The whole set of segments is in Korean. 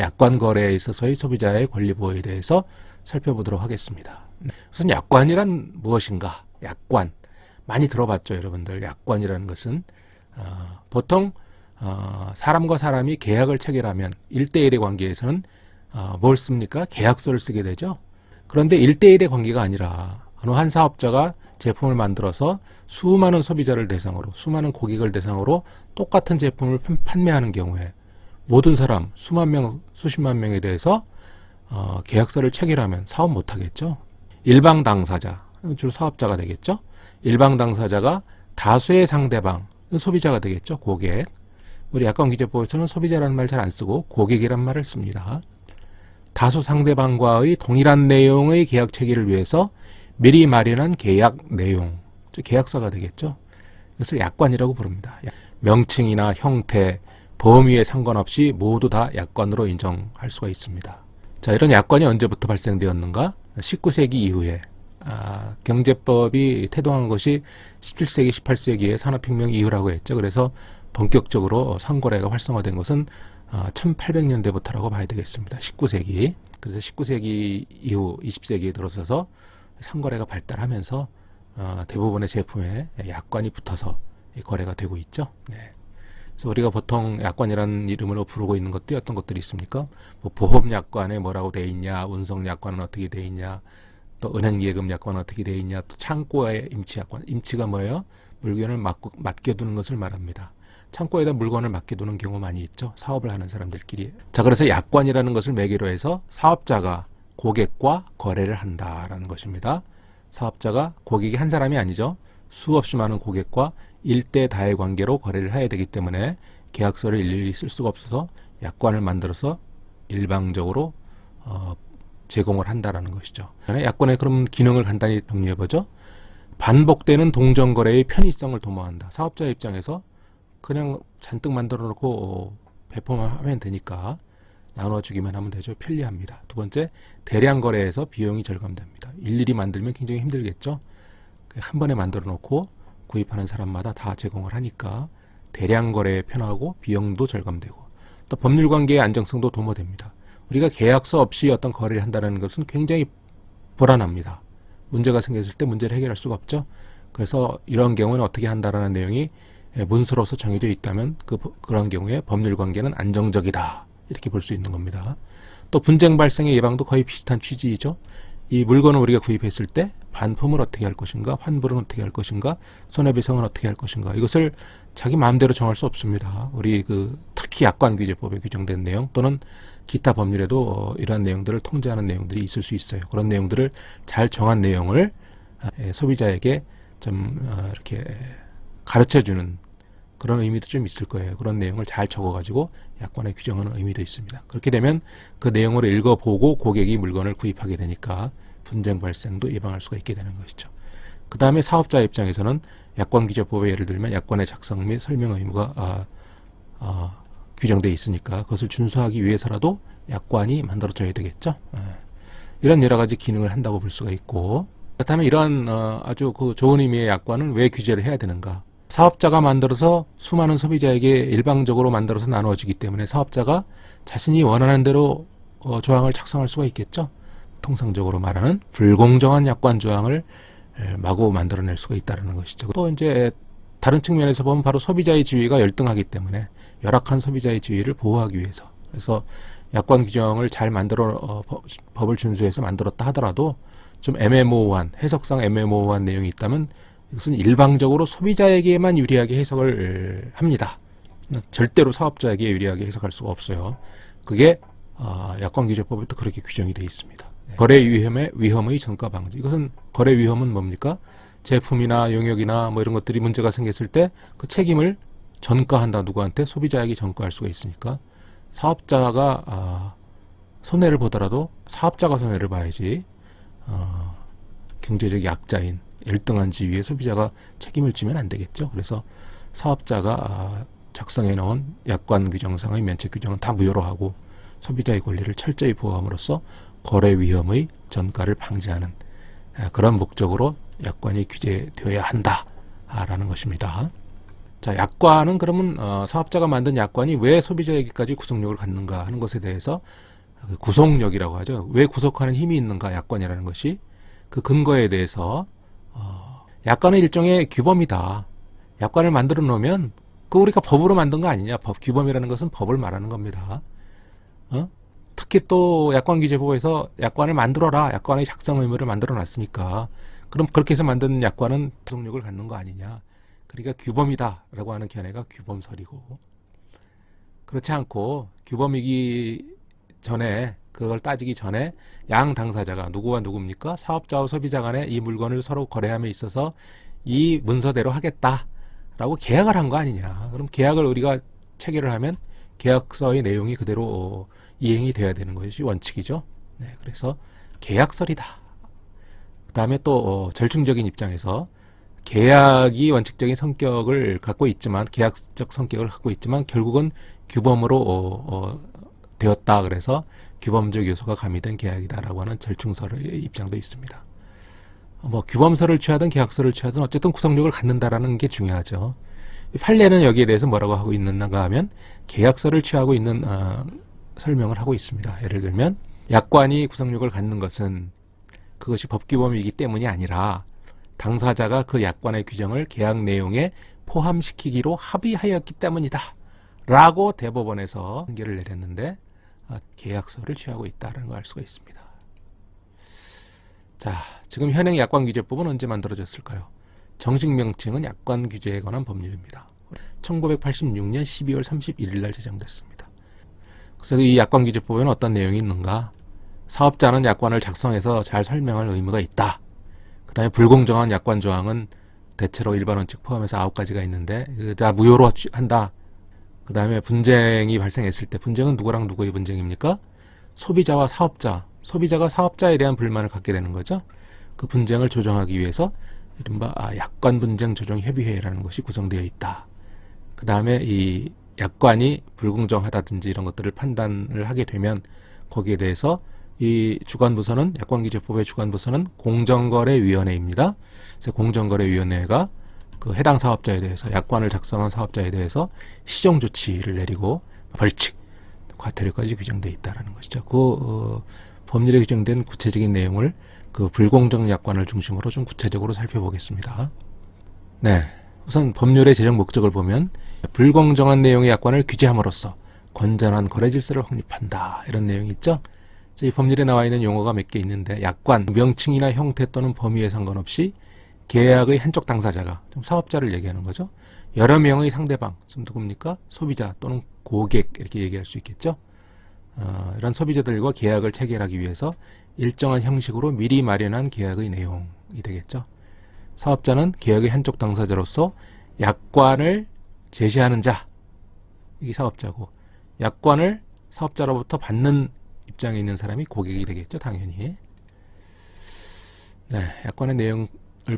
약관 거래에 있어서의 소비자의 권리 보호에 대해서 살펴보도록 하겠습니다. 우선 약관이란 무엇인가? 약관 많이 들어봤죠, 여러분들. 약관이라는 것은 보통 사람과 사람이 계약을 체결하면 1대1의 관계에서는 뭘 씁니까? 계약서를 쓰게 되죠. 그런데 1대1의 관계가 아니라 어느 한 사업자가 제품을 만들어서 수많은 소비자를 대상으로, 수많은 고객을 대상으로 똑같은 제품을 판매하는 경우에 모든 사람, 수만 명, 수십만 명에 대해서 계약서를 체결하면 사업 못 하겠죠. 일방 당사자, 주로 사업자가 되겠죠. 일방 당사자가 다수의 상대방, 소비자가 되겠죠. 고객. 우리 약관규제법에서는 소비자라는 말 잘 안 쓰고 고객이란 말을 씁니다. 다수 상대방과의 동일한 내용의 계약 체결을 위해서 미리 마련한 계약 내용, 즉 계약서가 되겠죠. 이것을 약관이라고 부릅니다. 명칭이나 형태, 범위에 상관없이 모두 다 약관으로 인정할 수가 있습니다. 자, 이런 약관이 언제부터 발생되었는가? 19세기 이후에 경제법이 태동한 것이 17세기, 18세기의 산업혁명 이후라고 했죠. 그래서 본격적으로 상거래가 활성화된 것은 1800년대부터라고 봐야 되겠습니다. 19세기. 그래서 19세기 이후 20세기에 들어서서 상거래가 발달하면서 대부분의 제품에 약관이 붙어서 거래가 되고 있죠. 네. 그래서 우리가 보통 약관이라는 이름으로 부르고 있는 것도 어떤 것들이 있습니까? 뭐 보험약관에 뭐라고 돼 있냐, 운송약관은 어떻게 돼 있냐, 또 은행예금 약관은 어떻게 돼 있냐, 또 창고의 임치약관. 임치가 뭐예요? 물건을 맡겨두는 것을 말합니다. 창고에다 물건을 맡겨두는 경우 많이 있죠. 사업을 하는 사람들끼리. 자, 그래서 약관이라는 것을 매개로 해서 사업자가 고객과 거래를 한다라는 것입니다. 사업자가 고객이 한 사람이 아니죠. 수없이 많은 고객과 일대다의 관계로 거래를 해야 되기 때문에 계약서를 일일이 쓸 수가 없어서 약관을 만들어서 일방적으로 제공을 한다라는 것이죠. 약관의 그럼 기능을 간단히 정리해보죠. 반복되는 동정거래의 편의성을 도모한다. 사업자 입장에서 그냥 잔뜩 만들어 놓고 배포만 하면 되니까 나눠주기만 하면 되죠. 편리합니다. 두 번째, 대량 거래에서 비용이 절감됩니다. 일일이 만들면 굉장히 힘들겠죠. 한 번에 만들어 놓고 구입하는 사람마다 다 제공을 하니까 대량 거래에 편하고 비용도 절감되고, 또 법률 관계의 안정성도 도모됩니다. 우리가 계약서 없이 어떤 거래를 한다는 것은 굉장히 불안합니다. 문제가 생겼을 때 문제를 해결할 수가 없죠. 그래서 이런 경우는 어떻게 한다라는 내용이 문서로서 정해져 있다면 그런 경우에 법률 관계는 안정적이다, 이렇게 볼 수 있는 겁니다. 또 분쟁 발생의 예방도 거의 비슷한 취지이죠. 이 물건을 우리가 구입했을 때 반품을 어떻게 할 것인가, 환불은 어떻게 할 것인가, 손해배상은 어떻게 할 것인가, 이것을 자기 마음대로 정할 수 없습니다. 우리 특히 약관규제법에 규정된 내용 또는 기타 법률에도 이러한 내용들을 통제하는 내용들이 있을 수 있어요. 그런 내용들을 잘 정한 내용을 소비자에게 좀 이렇게 가르쳐주는 그런 의미도 좀 있을 거예요. 그런 내용을 잘 적어가지고 약관에 규정하는 의미도 있습니다. 그렇게 되면 그 내용을 읽어보고 고객이 물건을 구입하게 되니까 분쟁 발생도 예방할 수가 있게 되는 것이죠. 그 다음에 사업자 입장에서는 약관규제법에 예를 들면 약관의 작성 및 설명 의무가 규정되어 있으니까 그것을 준수하기 위해서라도 약관이 만들어져야 되겠죠. 이런 여러 가지 기능을 한다고 볼 수가 있고, 그렇다면 이러한 아주 좋은 의미의 약관은 왜 규제를 해야 되는가? 사업자가 만들어서 수많은 소비자에게 일방적으로 만들어서 나누어지기 때문에 사업자가 자신이 원하는 대로 조항을 작성할 수가 있겠죠. 통상적으로 말하는 불공정한 약관 조항을 마구 만들어낼 수가 있다는 것이죠. 또 이제 다른 측면에서 보면 바로 소비자의 지위가 열등하기 때문에 열악한 소비자의 지위를 보호하기 위해서, 그래서 약관 규정을 잘 만들어 법을 준수해서 만들었다 하더라도 좀 애매모호한, 해석상 애매모호한 내용이 있다면 이것은 일방적으로 소비자에게만 유리하게 해석을 합니다. 절대로 사업자에게 유리하게 해석할 수가 없어요. 그게 약관규제법에도 그렇게 규정이 되어 있습니다. 거래 위험의 전가 방지. 이것은 거래 위험은 뭡니까? 제품이나 용역이나 뭐 이런 것들이 문제가 생겼을 때 그 책임을 전가한다. 누구한테? 소비자에게 전가할 수가 있으니까 사업자가 손해를 보더라도 사업자가 손해를 봐야지 경제적 약자인 열등한 지위에 소비자가 책임을 지면 안 되겠죠. 그래서 사업자가 작성해 놓은 약관 규정상의 면책 규정은 다 무효로 하고 소비자의 권리를 철저히 보호함으로써 거래 위험의 전가를 방지하는 그런 목적으로 약관이 규제되어야 한다라는 것입니다. 자, 약관은 그러면 사업자가 만든 약관이 왜 소비자에게까지 구속력을 갖는가 하는 것에 대해서 구속력이라고 하죠. 왜 구속하는 힘이 있는가 약관이라는 것이 그 근거에 대해서 약관은 일종의 규범이다. 약관을 만들어 놓으면 그 우리가 법으로 만든 거 아니냐. 규범이라는 것은 법을 말하는 겁니다. 특히 또 약관규제법에서 약관을 만들어라. 약관의 작성 의무를 만들어 놨으니까 그럼 그렇게 해서 만든 약관은 구속력을 갖는 거 아니냐. 그러니까 규범이다라고 하는 견해가 규범설이고, 그렇지 않고 규범이기 전에, 그걸 따지기 전에 양 당사자가 누구와 누구입니까? 사업자와 소비자 간에 이 물건을 서로 거래함에 있어서 이 문서대로 하겠다라고 계약을 한 거 아니냐. 그럼 계약을 우리가 체결을 하면 계약서의 내용이 그대로 이행이 돼야 되는 것이 원칙이죠. 네, 그래서 계약설이다. 그 다음에 또 절충적인 입장에서 계약이 원칙적인 성격을 갖고 있지만, 계약적 성격을 갖고 있지만 결국은 규범으로 되었다. 그래서 규범적 요소가 가미된 계약이다라고 하는 절충설의 입장도 있습니다. 뭐 규범설을 취하든 계약설을 취하든 어쨌든 구속력을 갖는다라는 게 중요하죠. 판례는 여기에 대해서 뭐라고 하고 있는가 하면 계약설을 취하고 있는 설명을 하고 있습니다. 예를 들면 약관이 구속력을 갖는 것은 그것이 법규범이기 때문이 아니라 당사자가 그 약관의 규정을 계약 내용에 포함시키기로 합의하였기 때문이다 라고 대법원에서 판결을 내렸는데 계약서를 취하고 있다는 걸 알 수가 있습니다. 자, 지금 현행 약관규제법은 언제 만들어졌을까요? 정식 명칭은 약관규제에 관한 법률입니다. 1986년 12월 31일 날 제정됐습니다. 그래서 이 약관규제법에는 어떤 내용이 있는가? 사업자는 약관을 작성해서 잘 설명할 의무가 있다. 그 다음에 불공정한 약관 조항은 대체로 일반 원칙 포함해서 9가지가 있는데 다 무효로 한다. 그 다음에 분쟁이 발생했을 때, 분쟁은 누구랑 누구의 분쟁입니까? 소비자와 사업자. 소비자가 사업자에 대한 불만을 갖게 되는 거죠. 그 분쟁을 조정하기 위해서 이른바 약관 분쟁 조정 협의회라는 것이 구성되어 있다. 그 다음에 이 약관이 불공정하다든지 이런 것들을 판단을 하게 되면 거기에 대해서 이 주관부서는, 약관규제법의 주관부서는 공정거래위원회입니다. 그래서 공정거래위원회가 그 해당 사업자에 대해서, 약관을 작성한 사업자에 대해서 시정조치를 내리고 벌칙, 과태료까지 규정되어 있다는 것이죠. 그 법률에 규정된 구체적인 내용을 그 불공정 약관을 중심으로 좀 구체적으로 살펴보겠습니다. 네, 우선 법률의 제정 목적을 보면 불공정한 내용의 약관을 규제함으로써 건전한 거래 질서를 확립한다, 이런 내용이 있죠. 이 법률에 나와 있는 용어가 몇 개 있는데, 약관, 명칭이나 형태 또는 범위에 상관없이 계약의 한쪽 당사자가, 좀 사업자를 얘기하는 거죠. 여러 명의 상대방, 좀 누굽니까? 소비자 또는 고객, 이렇게 얘기할 수 있겠죠. 이런 소비자들과 계약을 체결하기 위해서 일정한 형식으로 미리 마련한 계약의 내용이 되겠죠. 사업자는 계약의 한쪽 당사자로서 약관을 제시하는 자, 이게 사업자고, 약관을 사업자로부터 받는 입장에 있는 사람이 고객이 되겠죠, 당연히. 네, 약관의 내용을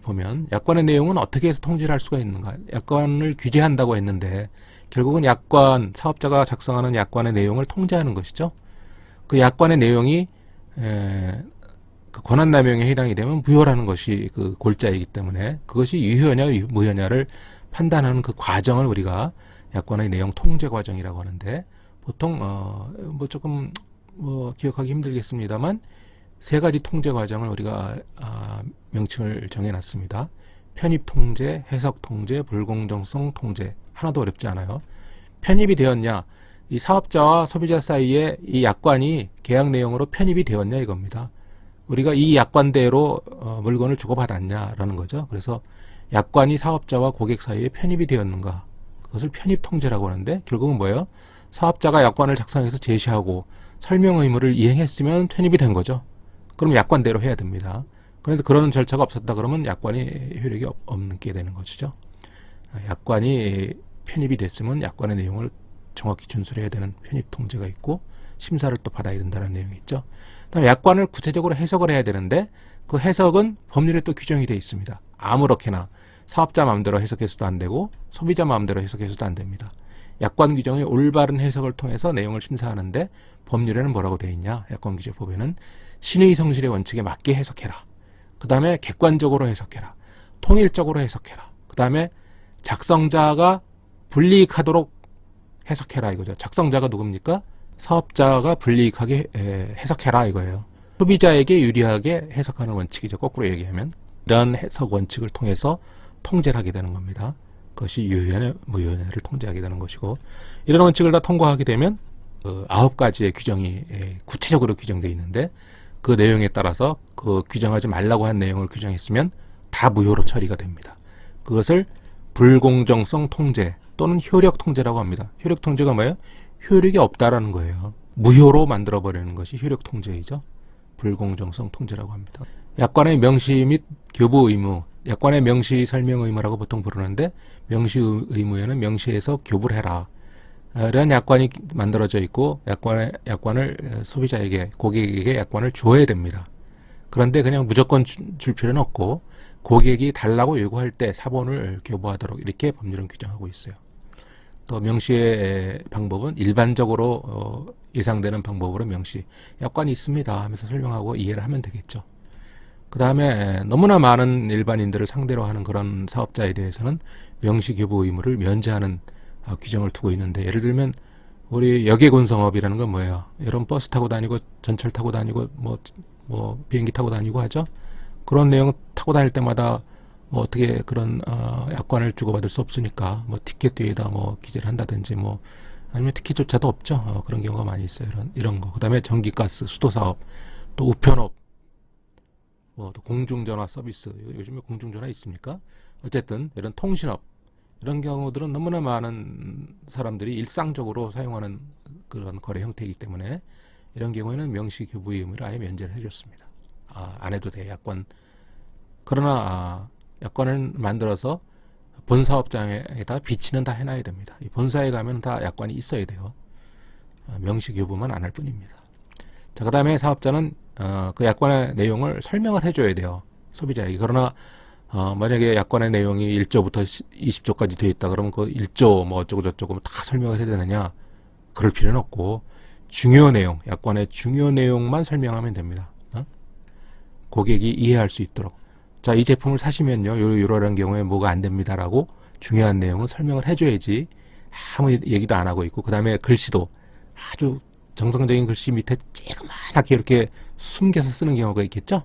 보면 약관의 내용은 어떻게 해서 통지를 할 수가 있는가? 약관을 규제한다고 했는데 결국은 약관, 사업자가 작성하는 약관의 내용을 통제하는 것이죠. 그 약관의 내용이 그 권한남용에 해당이 되면 무효라는 것이 그 골자이기 때문에 그것이 유효냐 무효냐를 판단하는 그 과정을 우리가 약관의 내용 통제 과정이라고 하는데, 보통 뭐 조금 기억하기 힘들겠습니다만 세 가지 통제 과정을 우리가 명칭을 정해놨습니다. 편입 통제, 해석 통제, 불공정성 통제. 하나도 어렵지 않아요. 편입이 되었냐, 이 사업자와 소비자 사이에 이 약관이 계약 내용으로 편입이 되었냐, 이겁니다. 우리가 이 약관대로 물건을 주고받았냐라는 거죠. 그래서 약관이 사업자와 고객 사이에 편입이 되었는가, 그것을 편입 통제라고 하는데, 결국은 뭐예요? 사업자가 약관을 작성해서 제시하고 설명 의무를 이행했으면 편입이 된 거죠. 그럼 약관대로 해야 됩니다. 그런데 그런 절차가 없었다 그러면 약관이 효력이 없게 되는 것이죠. 약관이 편입이 됐으면 약관의 내용을 정확히 준수해야 되는 편입 통제가 있고 심사를 또 받아야 된다는 내용이 있죠. 그다음에 약관을 구체적으로 해석을 해야 되는데 그 해석은 법률에 또 규정이 되어 있습니다. 아무렇게나 사업자 마음대로 해석해서도 안 되고 소비자 마음대로 해석해서도 안 됩니다. 약관 규정의 올바른 해석을 통해서 내용을 심사하는데 법률에는 뭐라고 되어 있냐? 약관규제법에는 신의 성실의 원칙에 맞게 해석해라. 그 다음에 객관적으로 해석해라. 통일적으로 해석해라. 그 다음에 작성자가 불이익하도록 해석해라 이거죠. 작성자가 누굽니까? 사업자가 불이익하게 해석해라 이거예요. 소비자에게 유리하게 해석하는 원칙이죠. 거꾸로 얘기하면 이런 해석 원칙을 통해서 통제를 하게 되는 겁니다. 그것이 유효연애, 무효연애를 통제하게 되는 것이고, 이런 원칙을 다 통과하게 되면 9가지의 규정이 구체적으로 규정되어 있는데, 그 내용에 따라서 그 규정하지 말라고 한 내용을 규정했으면 다 무효로 처리가 됩니다. 그것을 불공정성 통제 또는 효력 통제라고 합니다. 효력 통제가 뭐예요? 효력이 없다라는 거예요. 무효로 만들어버리는 것이 효력 통제이죠. 불공정성 통제라고 합니다. 약관의 명시 및 교부 의무, 약관의 명시 설명 의무라고 보통 부르는데, 명시 의무에는 명시해서 교부를 해라. 이런 약관이 만들어져 있고, 약관을 소비자에게, 고객에게 약관을 줘야 됩니다. 그런데 그냥 무조건 줄 필요는 없고, 고객이 달라고 요구할 때 사본을 교부하도록 이렇게 법률은 규정하고 있어요. 또 명시의 방법은 일반적으로 예상되는 방법으로 명시, 약관이 있습니다 하면서 설명하고 이해를 하면 되겠죠. 그 다음에 너무나 많은 일반인들을 상대로 하는 그런 사업자에 대해서는 명시 교부 의무를 면제하는 규정을 두고 있는데, 예를 들면 우리 여객운송업이라는 건 뭐예요? 여러분 버스 타고 다니고 전철 타고 다니고 뭐 비행기 타고 다니고 하죠. 그런 내용 타고 다닐 때마다 뭐 어떻게 그런 약관을 주고받을 수 없으니까 뭐 티켓 뒤에다 뭐 기재를 한다든지 뭐 아니면 티켓조차도 없죠. 그런 경우가 많이 있어요. 이런 거. 그다음에 전기가스, 수도사업, 또 우편업, 뭐 또 공중전화 서비스. 요즘에 공중전화 있습니까? 어쨌든 이런 통신업, 이런 경우들은 너무나 많은 사람들이 일상적으로 사용하는 그런 거래 형태이기 때문에 이런 경우에는 명시 교부 의무를 아예 면제를 해줬습니다. 안 해도 돼, 약관. 그러나 약관을 만들어서 본 사업장에다 비치는 다 해놔야 됩니다. 이 본사에 가면 다 약관이 있어야 돼요. 명시 교부만 안 할 뿐입니다. 자, 그 다음에 사업자는 그 약관의 내용을 설명을 해줘야 돼요, 소비자에게. 그러나 만약에 약관의 내용이 1조부터 20조까지 되어 있다 그러면 그 1조 뭐 어쩌고 저쩌고 다 설명을 해야 되느냐? 그럴 필요는 없고, 중요 내용, 약관의 중요 내용만 설명하면 됩니다. 고객이 이해할 수 있도록. 자, 이 제품을 사시면요, 요런 경우에 뭐가 안 됩니다라고 중요한 내용을 설명을 해줘야지 아무 얘기도 안 하고 있고, 그 다음에 글씨도 아주 정성적인 글씨 밑에 쬐그맣게 이렇게 숨겨서 쓰는 경우가 있겠죠?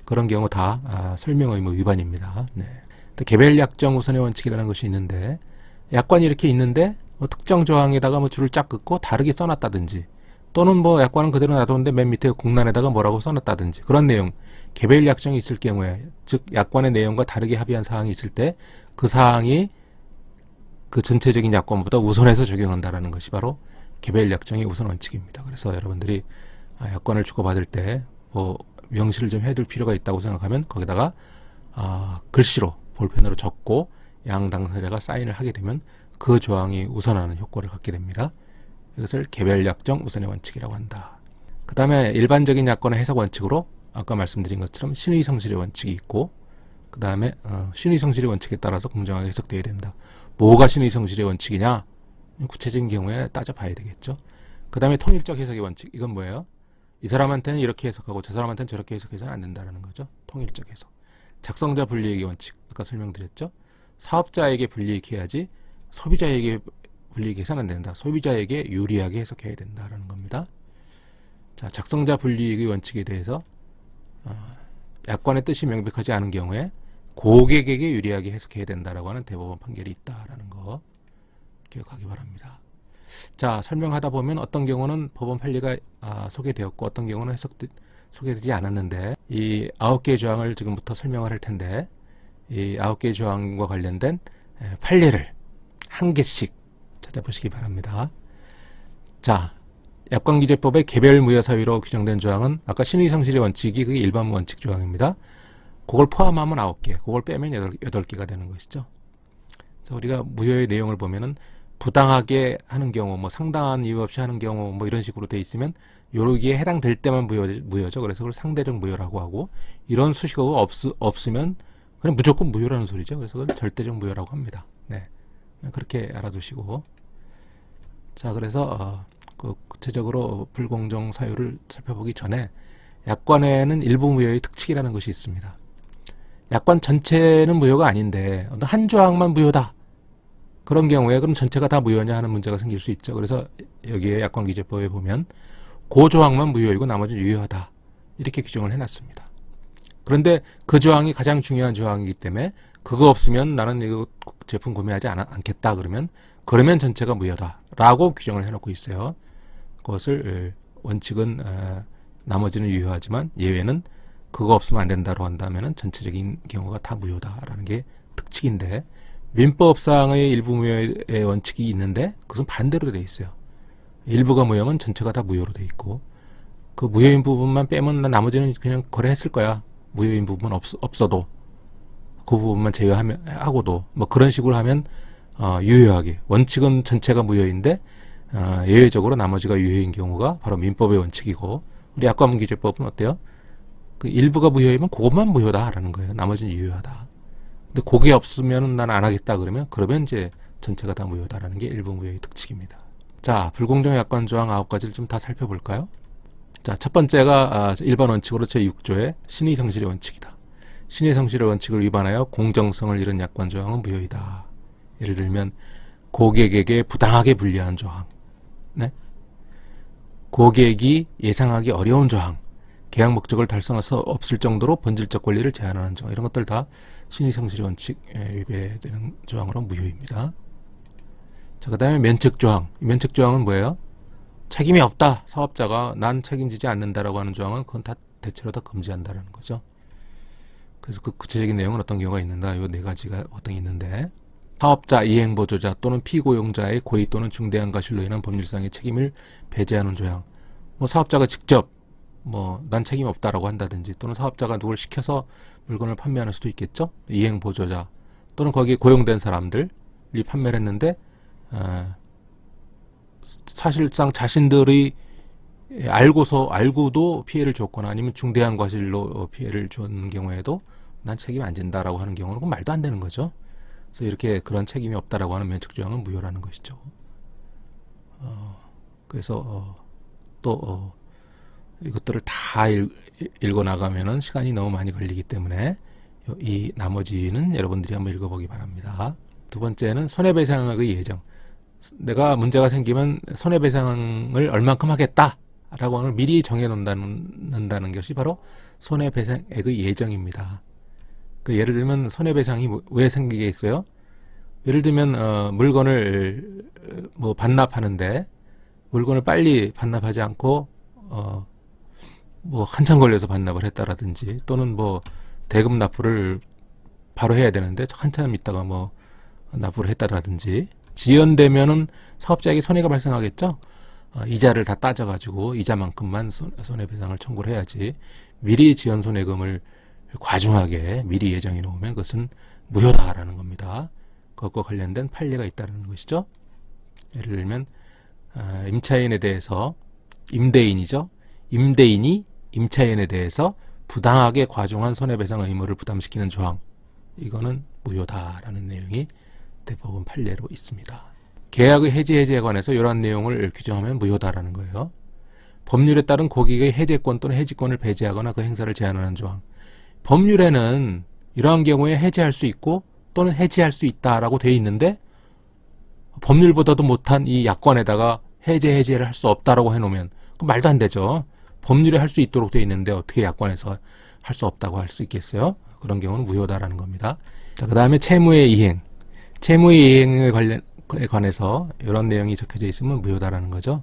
그런 경우 다 설명 의무 위반입니다. 네. 또 개별 약정 우선의 원칙이라는 것이 있는데, 약관이 이렇게 있는데 뭐 특정 조항에다가 뭐 줄을 쫙 긋고 다르게 써놨다든지, 또는 뭐 약관은 그대로 놔뒀는데 맨 밑에 공란에다가 뭐라고 써놨다든지, 그런 내용, 개별 약정이 있을 경우에, 즉 약관의 내용과 다르게 합의한 사항이 있을 때 그 사항이 그 전체적인 약관보다 우선해서 적용한다라는 것이 바로 개별 약정의 우선 원칙입니다. 그래서 여러분들이 약관을 주고받을 때 뭐 명시를 좀 해둘 필요가 있다고 생각하면 거기다가 글씨로 볼펜으로 적고 양 당사자가 사인을 하게 되면 그 조항이 우선하는 효과를 갖게 됩니다. 이것을 개별 약정 우선의 원칙이라고 한다. 그 다음에 일반적인 약관의 해석 원칙으로 아까 말씀드린 것처럼 신의 성실의 원칙이 있고, 그 다음에 신의 성실의 원칙에 따라서 공정하게 해석되어야 된다. 뭐가 신의 성실의 원칙이냐? 구체적인 경우에 따져봐야 되겠죠. 그 다음에 통일적 해석의 원칙. 이건 뭐예요? 이 사람한테는 이렇게 해석하고 저 사람한테는 저렇게 해석해서는 안 된다는 거죠. 통일적 해석. 작성자 불이익의 원칙. 아까 설명드렸죠. 사업자에게 불이익해야지 소비자에게 불이익해서는 안 된다. 소비자에게 유리하게 해석해야 된다는 겁니다. 자, 작성자 불이익의 원칙에 대해서 약관의 뜻이 명백하지 않은 경우에 고객에게 유리하게 해석해야 된다라고 하는 대법원 판결이 있다라는 거 기억하기 바랍니다. 자, 설명하다 보면 어떤 경우는 법원 판례가 소개되었고 어떤 경우는 소개되지 않았는데, 이 9개의 조항을 지금부터 설명을 할 텐데, 이 9개의 조항과 관련된 판례를 한 개씩 찾아보시기 바랍니다. 자, 약관기재법의 개별 무효 사유로 규정된 조항은 아까 신의 성실의 원칙이 그게 일반 원칙 조항입니다. 그걸 포함하면 9개, 그걸 빼면 8개가 되는 것이죠. 그래서 우리가 무효의 내용을 보면은 부당하게 하는 경우, 뭐 상당한 이유 없이 하는 경우, 뭐 이런 식으로 돼 있으면 여기에 해당될 때만 무효죠. 그래서 그걸 상대적 무효라고 하고, 이런 수식어가 없으면 그냥 무조건 무효라는 소리죠. 그래서 그걸 절대적 무효라고 합니다. 네, 그렇게 알아두시고, 자, 그래서 그 구체적으로 불공정 사유를 살펴보기 전에 약관에는 일부 무효의 특칙이라는 것이 있습니다. 약관 전체는 무효가 아닌데 어느 한 조항만 무효다. 그런 경우에 그럼 전체가 다 무효냐 하는 문제가 생길 수 있죠. 그래서 여기에 약관규제법에 보면 그 조항만 무효이고 나머지는 유효하다. 이렇게 규정을 해놨습니다. 그런데 그 조항이 가장 중요한 조항이기 때문에 그거 없으면 나는 이거 제품 구매하지 않겠다 그러면 전체가 무효다라고 규정을 해놓고 있어요. 그것을 원칙은 나머지는 유효하지만 예외는 그거 없으면 안 된다고 한다면 전체적인 경우가 다 무효다라는 게 특칙인데 민법상의 일부 무효의 원칙이 있는데 그것은 반대로 돼 있어요. 일부가 무효면 전체가 다 무효로 돼 있고 그 무효인 부분만 빼면 나머지는 그냥 거래했을 거야. 무효인 부분 없어도 그 부분만 제외하고도 뭐 그런 식으로 하면 유효하게 원칙은 전체가 무효인데 예외적으로 나머지가 유효인 경우가 바로 민법의 원칙이고 우리 약관규제법은 어때요? 그 일부가 무효이면 그것만 무효다라는 거예요. 나머지는 유효하다. 근데 그게 없으면 난 안 하겠다 그러면 이제 전체가 다 무효다라는 게 일부 무효의 특칙입니다. 자, 불공정 약관 조항 9가지를 좀 다 살펴볼까요? 자, 첫 번째가 일반 원칙으로 제6조의 신의 성실의 원칙이다. 신의 성실의 원칙을 위반하여 공정성을 잃은 약관 조항은 무효이다. 예를 들면 고객에게 부당하게 불리한 조항, 네? 고객이 예상하기 어려운 조항, 계약 목적을 달성할 수 없을 정도로 본질적 권리를 제한하는 조항, 이런 것들 다 신의 성실의 원칙에 위배되는 조항으로 무효입니다. 자, 그 다음에 면책 조항. 면책 조항은 뭐예요? 책임이 없다. 사업자가 난 책임지지 않는다라고 하는 조항은 그건 다 대체로 다 금지한다라는 거죠. 그래서 그 구체적인 내용은 어떤 경우가 있는가? 요 네 가지가 어떤 게 있는데 사업자, 이행보조자 또는 피고용자의 고의 또는 중대한 과실로 인한 법률상의 책임을 배제하는 조항. 뭐 사업자가 직접 난 책임 없다라고 한다든지 또는 사업자가 누굴 시켜서 물건을 판매하는 수도 있겠죠. 이행보조자 또는 거기에 고용된 사람들이 판매를 했는데 사실상 자신들이 알고도 피해를 줬거나 아니면 중대한 과실로 피해를 준 경우에도 난 책임 안 진다라고 하는 경우는 그건 말도 안 되는 거죠. 그래서 이렇게 그런 책임이 없다라고 하는 면책 조항은 무효라는 것이죠. 그래서 또 이것들을 다 읽어 나가면은 시간이 너무 많이 걸리기 때문에 이 나머지는 여러분들이 한번 읽어보기 바랍니다. 두 번째는 손해배상의 예정. 내가 문제가 생기면 손해배상을 얼만큼 하겠다라고 하는 미리 정해놓는다는 것이 바로 손해배상액의 예정입니다. 예를 들면 손해배상이 왜 생기게 있어요? 예를 들면 물건을 반납하는데 물건을 빨리 반납하지 않고 한참 걸려서 반납을 했다라든지 또는 대금 납부를 바로 해야 되는데 한참 있다가 납부를 했다라든지 지연되면은 사업자에게 손해가 발생하겠죠. 이자를 다 따져가지고 이자만큼만 손해배상을 청구를 해야지 미리 지연 손해금을 과중하게 미리 예정해 놓으면 그것은 무효다라는 겁니다. 그것과 관련된 판례가 있다는 것이죠. 예를 들면 임차인에 대해서 임대인이죠. 임대인이 임차인에 대해서 부당하게 과중한 손해배상 의무를 부담시키는 조항, 이거는 무효다라는 내용이 대법원 판례로 있습니다. 계약의 해지에 관해서 이러한 내용을 규정하면 무효다라는 거예요. 법률에 따른 고객의 해제권 또는 해지권을 배제하거나 그 행사를 제한하는 조항. 법률에는 이러한 경우에 해제할 수 있고 또는 해지할 수 있다라고 돼 있는데 법률보다도 못한 이 약관에다가 해제를 할 수 없다라고 해놓으면 그 말도 안 되죠. 법률에 할 수 있도록 돼 있는데 어떻게 약관에서 할 수 없다고 할 수 있겠어요? 그런 경우는 무효다라는 겁니다. 자, 그 다음에 채무의 이행. 채무의 이행에 관해서 이런 내용이 적혀져 있으면 무효다라는 거죠.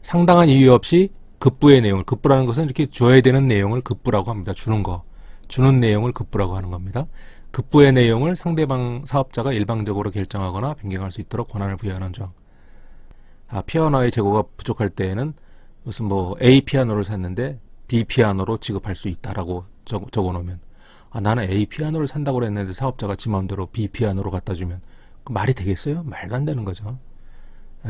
상당한 이유 없이 급부의 내용을, 급부라는 것은 이렇게 줘야 되는 내용을 급부라고 합니다. 주는 내용을 급부라고 하는 겁니다. 급부의 내용을 상대방 사업자가 일방적으로 결정하거나 변경할 수 있도록 권한을 부여하는 조항. 피아노의 재고가 부족할 때에는 무슨 A 피아노를 샀는데 B 피아노로 지급할 수 있다라고 적어 놓으면 나는 A 피아노를 산다고 그랬는데 사업자가 지 마음대로 B 피아노로 갖다 주면 말이 되겠어요? 말도 안 되는 거죠.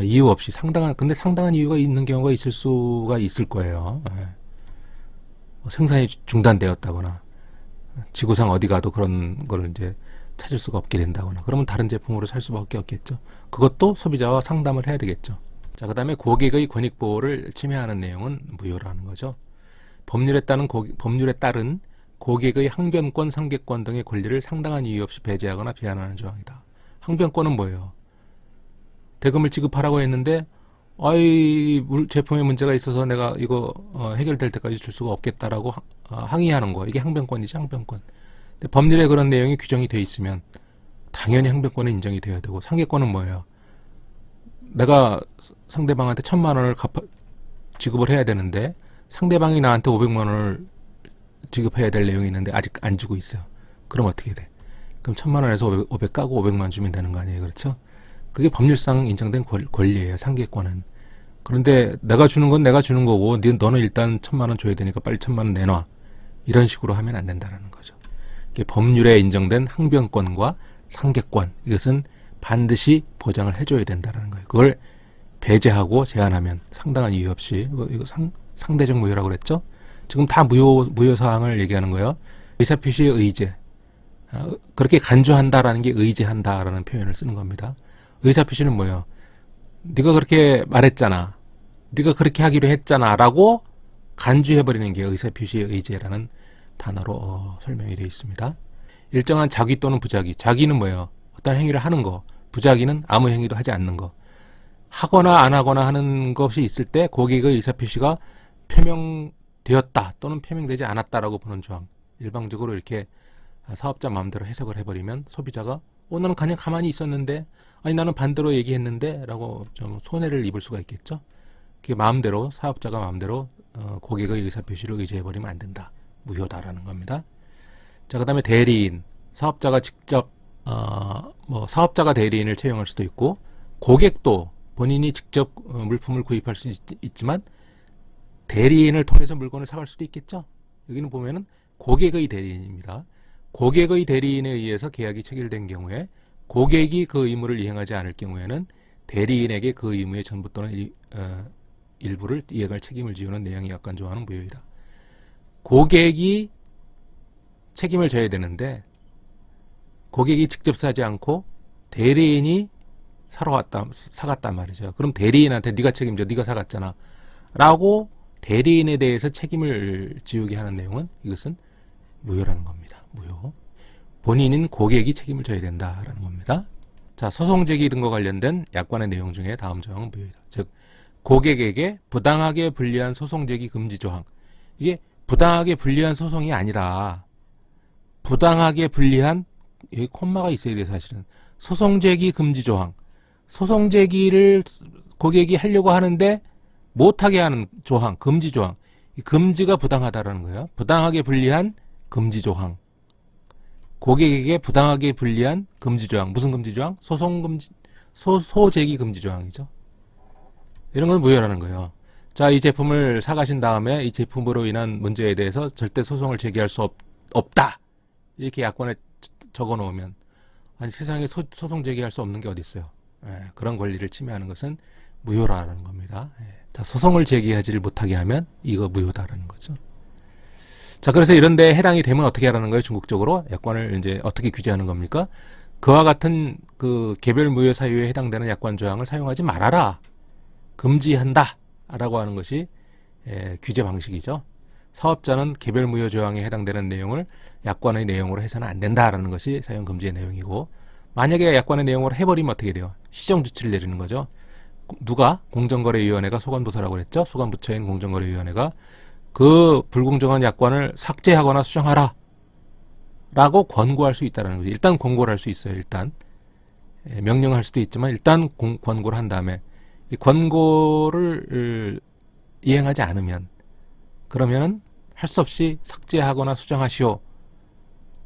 이유 없이 근데 상당한 이유가 있는 경우가 있을 수가 있을 거예요. 생산이 중단되었다거나 지구상 어디 가도 그런 걸 이제 찾을 수가 없게 된다거나 그러면 다른 제품으로 살 수밖에 없겠죠. 그것도 소비자와 상담을 해야 되겠죠. 자, 그 다음에 고객의 권익보호를 침해하는 내용은 무효라는 거죠. 법률에 따른 고객의 항변권, 상계권 등의 권리를 상당한 이유 없이 배제하거나 제한하는 조항이다. 항변권은 뭐예요? 대금을 지급하라고 했는데 제품에 문제가 있어서 내가 이거 해결될 때까지 줄 수가 없겠다라고 항의하는 거. 이게 항변권이지, 항변권. 근데 법률에 그런 내용이 규정이 돼 있으면 당연히 항변권은 인정이 돼야 되고, 상계권은 뭐예요? 내가 상대방한테 1,000만 원을 지급을 해야 되는데 상대방이 나한테 500만 원을 지급해야 될 내용이 있는데 아직 안 주고 있어요. 그럼 어떻게 돼? 그럼 1,000만 원에서 500 까고 500만 주면 되는 거 아니에요? 그렇죠? 그게 법률상 인정된 권리예요. 상계권은. 그런데 내가 주는 건 내가 주는 거고 너는 일단 1,000만 원 줘야 되니까 빨리 1,000만 원 내놔. 이런 식으로 하면 안 된다는 거죠. 이게 법률에 인정된 항변권과 상계권, 이것은 반드시 보장을 해줘야 된다는 거예요. 그걸 배제하고 제한하면 상당한 이유 없이, 이거 상대적 무효라고 그랬죠? 지금 다 무효 사항을 얘기하는 거예요. 의사표시의 의제. 그렇게 간주한다라는 게 의제한다라는 표현을 쓰는 겁니다. 의사표시는 뭐예요? 네가 그렇게 말했잖아. 네가 그렇게 하기로 했잖아. 라고 간주해버리는 게 의사표시의 의제라는 단어로 설명이 되어 있습니다. 일정한 자기 또는 부자기. 자기는 뭐예요? 어떤 행위를 하는 거. 부자기는 아무 행위도 하지 않는 거. 하거나 안 하거나 하는 것이 있을 때 고객의 의사표시가 표명되었다 또는 표명되지 않았다라고 보는 조항. 일방적으로 이렇게 사업자 마음대로 해석을 해버리면 소비자가 나는 그냥 가만히 있었는데, 아니 나는 반대로 얘기했는데 라고 좀 손해를 입을 수가 있겠죠. 그게 마음대로, 사업자가 마음대로 고객의 의사표시를 의지해버리면 안 된다. 무효다라는 겁니다. 자, 그 다음에 대리인. 사업자가 직접 사업자가 대리인을 채용할 수도 있고, 고객도 본인이 직접 물품을 구입할 수 있지만 대리인을 통해서 물건을 사갈 수도 있겠죠. 여기는 보면은 고객의 대리인입니다. 고객의 대리인에 의해서 계약이 체결된 경우에 고객이 그 의무를 이행하지 않을 경우에는 대리인에게 그 의무의 전부 또는 일부를 이행할 책임을 지우는 내용이 약관조항은 무효이다. 고객이 책임을 져야 되는데 고객이 직접 사지 않고 대리인이 사갔단 말이죠. 그럼 대리인한테 네가 책임져, 네가 사갔잖아 라고 대리인에 대해서 책임을 지우게 하는 내용은 이것은 무효라는 겁니다. 무효. 본인인 고객이 책임을 져야 된다라는 겁니다. 자, 소송 제기 등과 관련된 약관의 내용 중에 다음 조항은 무효이다. 즉, 고객에게 부당하게 불리한 소송 제기 금지 조항. 이게 부당하게 불리한 소송이 아니라 부당하게 불리한, 여기 콤마가 있어야 돼 사실은. 소송 제기 금지 조항. 소송 제기를 고객이 하려고 하는데 못하게 하는 조항, 금지 조항. 이 금지가 부당하다라는 거예요. 부당하게 불리한 금지 조항. 고객에게 부당하게 불리한 금지 조항. 무슨 금지 조항? 소제기 금지 조항이죠. 이런 건 무효라는 거예요. 자, 이 제품을 사가신 다음에 이 제품으로 인한 문제에 대해서 절대 소송을 제기할 수 없다. 이렇게 약관에 적어 놓으면, 아니 세상에 소송 제기할 수 없는 게 어디 있어요. 그런 권리를 침해하는 것은 무효라는 겁니다. 자, 소송을 제기하지를 못하게 하면 이거 무효다라는 거죠. 자, 그래서 이런데 해당이 되면 어떻게 하라는 거예요? 중국적으로 약관을 이제 어떻게 규제하는 겁니까? 그와 같은 그 개별 무효 사유에 해당되는 약관 조항을 사용하지 말아라. 금지한다. 라고 하는 것이 규제 방식이죠. 사업자는 개별 무효 조항에 해당되는 내용을 약관의 내용으로 해서는 안 된다라는 것이 사용 금지의 내용이고, 만약에 약관의 내용으로 해버리면 어떻게 돼요? 시정 조치를 내리는 거죠. 누가? 공정거래위원회가 소관부서라고 그랬죠. 소관부처인 공정거래위원회가 그 불공정한 약관을 삭제하거나 수정하라 라고 권고할 수 있다는 거죠. 일단 권고를 할 수 있어요. 일단 명령할 수도 있지만 일단 권고를 한 다음에 이 권고를 이행하지 않으면, 그러면은 할 수 없이 삭제하거나 수정하시오.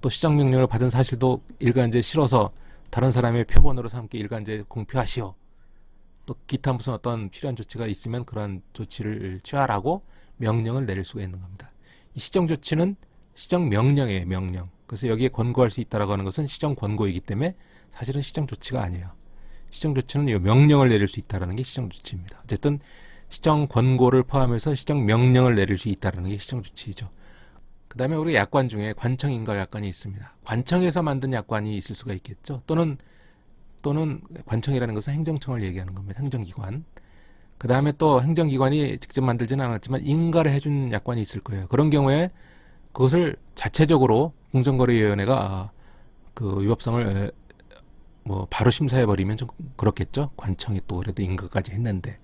또 시정명령을 받은 사실도 일간제 실어서 다른 사람의 표본으로 삼게 일간제 공표하시오. 또 기타 무슨 어떤 필요한 조치가 있으면 그러한 조치를 취하라고 명령을 내릴 수가 있는 겁니다. 이 시정조치는 시정명령이에요. 명령. 그래서 여기에 권고할 수 있다라고 하는 것은 시정권고이기 때문에 사실은 시정조치가 아니에요. 시정조치는 이 명령을 내릴 수 있다는 게 시정조치입니다. 어쨌든 시정권고를 포함해서 시정명령을 내릴 수 있다는 게 시정조치이죠. 그 다음에 우리 약관 중에 관청인가 약관이 있습니다. 관청에서 만든 약관이 있을 수가 있겠죠. 또는 관청이라는 것은 행정청을 얘기하는 겁니다. 행정기관. 그 다음에 또 행정기관이 직접 만들지는 않았지만 인가를 해준 약관이 있을 거예요. 그런 경우에 그것을 자체적으로 공정거래위원회가 그 위법성을 뭐 바로 심사해버리면 좀 그렇겠죠. 관청이 또 그래도 인가까지 했는데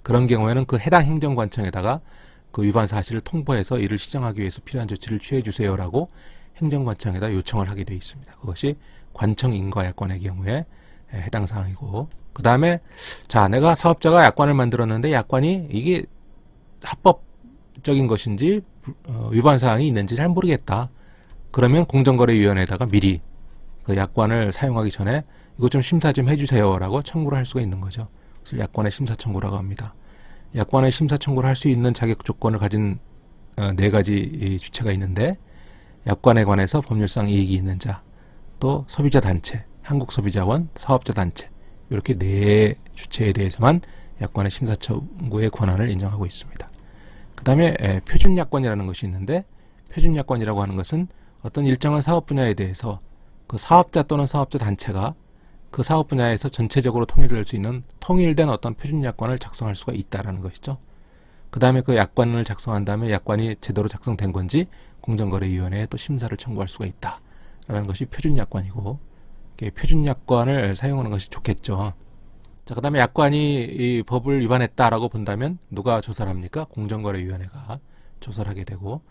그런 경우에는 그 해당 행정관청에다가 그 위반 사실을 통보해서 이를 시정하기 위해서 필요한 조치를 취해 주세요라고 행정관청에다 요청을 하게 돼 있습니다. 그것이 관청 인가 약관의 경우에 해당 사항이고, 그 다음에 자, 내가 사업자가 약관을 만들었는데 약관이 이게 합법적인 것인지 위반 사항이 있는지 잘 모르겠다. 그러면 공정거래위원회에다가 미리 그 약관을 사용하기 전에 이거 좀 심사 좀 해주세요라고 청구를 할 수가 있는 거죠. 그래서 약관의 심사 청구라고 합니다. 약관의 심사 청구를 할 수 있는 자격 조건을 가진 네 가지 주체가 있는데, 약관에 관해서 법률상 이익이 있는 자, 또 소비자 단체, 한국소비자원, 사업자 단체, 이렇게 네 주체에 대해서만 약관의 심사 청구의 권한을 인정하고 있습니다. 그 다음에 표준약관이라는 것이 있는데, 표준약관이라고 하는 것은 어떤 일정한 사업 분야에 대해서 그 사업자 또는 사업자 단체가 그 사업 분야에서 전체적으로 통일될 수 있는 통일된 어떤 표준약관을 작성할 수가 있다라는 것이죠. 그 다음에 그 약관을 작성한 다음에 약관이 제대로 작성된 건지 공정거래위원회에 또 심사를 청구할 수가 있다라는 것이 표준약관이고, 표준약관을 사용하는 것이 좋겠죠. 자, 그 다음에 약관이 이 법을 위반했다라고 본다면 누가 조사를 합니까? 공정거래위원회가 조사를 하게 되고,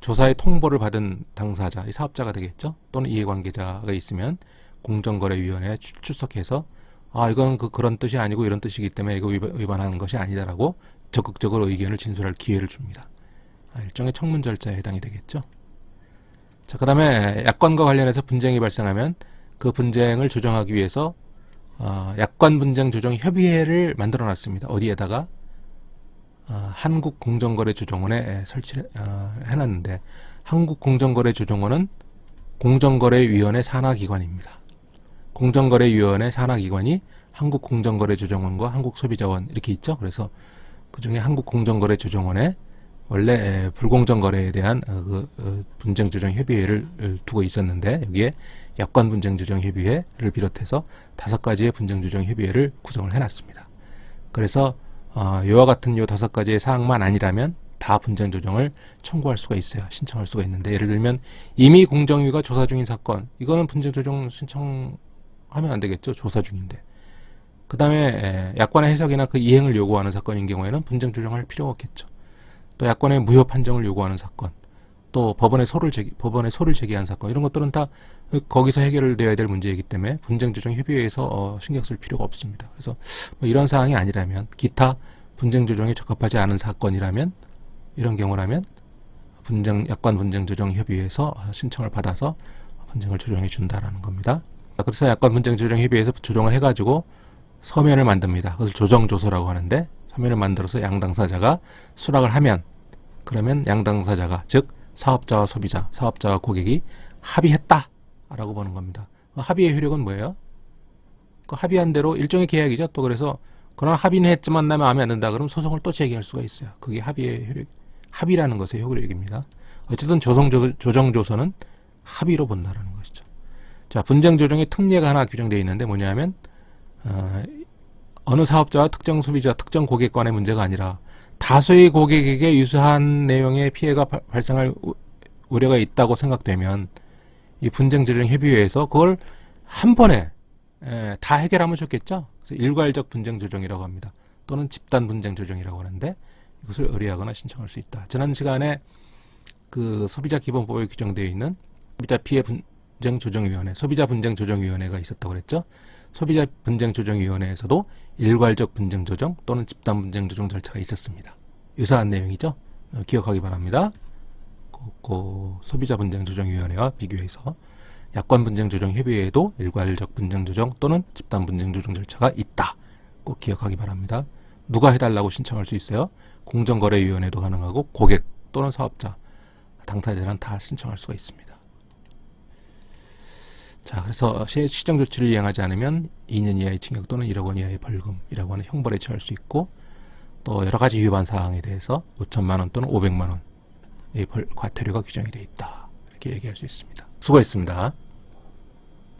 조사의 통보를 받은 당사자, 이 사업자가 되겠죠. 또는 이해관계자가 있으면 공정거래위원회에 출석해서 이건 그런 뜻이 아니고 이런 뜻이기 때문에 이거 위반하는 것이 아니다라고 적극적으로 의견을 진술할 기회를 줍니다. 일종의 청문 절차에 해당이 되겠죠. 자, 그 다음에 약관과 관련해서 분쟁이 발생하면 그 분쟁을 조정하기 위해서 약관 분쟁 조정 협의회를 만들어 놨습니다. 어디에다가? 한국공정거래조정원에 설치를 해놨는데, 한국공정거래조정원은 공정거래위원회 산하기관입니다. 공정거래위원회 산하기관이 한국공정거래조정원과 한국소비자원 이렇게 있죠. 그래서 그중에 한국공정거래조정원에 원래 불공정 거래에 대한 분쟁조정협의회를 두고 있었는데, 여기에 약관분쟁조정협의회를 비롯해서 5가지의 분쟁조정협의회를 구성을 해놨습니다. 그래서 이와 같은 요 5가지의 사항만 아니라면 다 분쟁조정을 청구할 수가 있어요. 신청할 수가 있는데, 예를 들면 이미 공정위가 조사 중인 사건, 이거는 분쟁조정 신청하면 안 되겠죠. 조사 중인데. 그 다음에 약관의 해석이나 그 이행을 요구하는 사건인 경우에는 분쟁조정할 필요가 없겠죠. 또 약관의 무효 판정을 요구하는 사건, 또 법원에 소를 제기한 사건, 이런 것들은 다 거기서 해결되어야 될 문제이기 때문에 분쟁조정협의회에서 신경 쓸 필요가 없습니다. 그래서 뭐 이런 사항이 아니라면, 기타 분쟁조정에 적합하지 않은 사건이라면, 이런 경우라면 약관 분쟁조정협의회에서 신청을 받아서 분쟁을 조정해 준다라는 겁니다. 그래서 약관 분쟁조정협의회에서 조정을 해가지고 서면을 만듭니다. 그것을 조정조서라고 하는데, 서면을 만들어서 양 당사자가 수락을 하면, 그러면 양 당사자가, 즉 사업자와 소비자, 사업자와 고객이 합의했다라고 보는 겁니다. 합의의 효력은 뭐예요? 그 합의한 대로 일종의 계약이죠. 또 그래서 그러나 합의는 했지만 나 마음에 안 든다 그럼 소송을 또 제기할 수가 있어요. 그게 합의의 효력, 합의라는 것의 효력입니다. 어쨌든 조정조서는 합의로 본다라는 것이죠. 자, 분쟁조정의 특례가 하나 규정되어 있는데 뭐냐면 어느 사업자와 특정 소비자, 특정 고객 간의 문제가 아니라 다수의 고객에게 유사한 내용의 피해가 발생할 우려가 있다고 생각되면 이 분쟁조정협의회에서 그걸 한 번에 다 해결하면 좋겠죠. 그래서 일괄적 분쟁조정이라고 합니다. 또는 집단 분쟁조정이라고 하는데, 이것을 의뢰하거나 신청할 수 있다. 지난 시간에 그 소비자기본법에 규정되어 있는 소비자 피해 분쟁조정위원회, 소비자 분쟁조정위원회가 있었다고 그랬죠. 소비자 분쟁조정위원회에서도 일괄적 분쟁조정 또는 집단 분쟁조정 절차가 있었습니다. 유사한 내용이죠. 기억하기 바랍니다. 소비자 분쟁조정위원회와 비교해서 약관 분쟁조정협의회에도 일괄적 분쟁조정 또는 집단 분쟁조정 절차가 있다. 꼭 기억하기 바랍니다. 누가 해달라고 신청할 수 있어요? 공정거래위원회도 가능하고 고객 또는 사업자, 당사자는 다 신청할 수가 있습니다. 자, 그래서 시정조치를 이행하지 않으면 2년 이하의 징역 또는 1억 원 이하의 벌금이라고 하는 형벌에 처할 수 있고, 또 여러 가지 위반 사항에 대해서 5천만 원 또는 500만 원의 과태료가 규정이 되어 있다. 이렇게 얘기할 수 있습니다. 수고했습니다.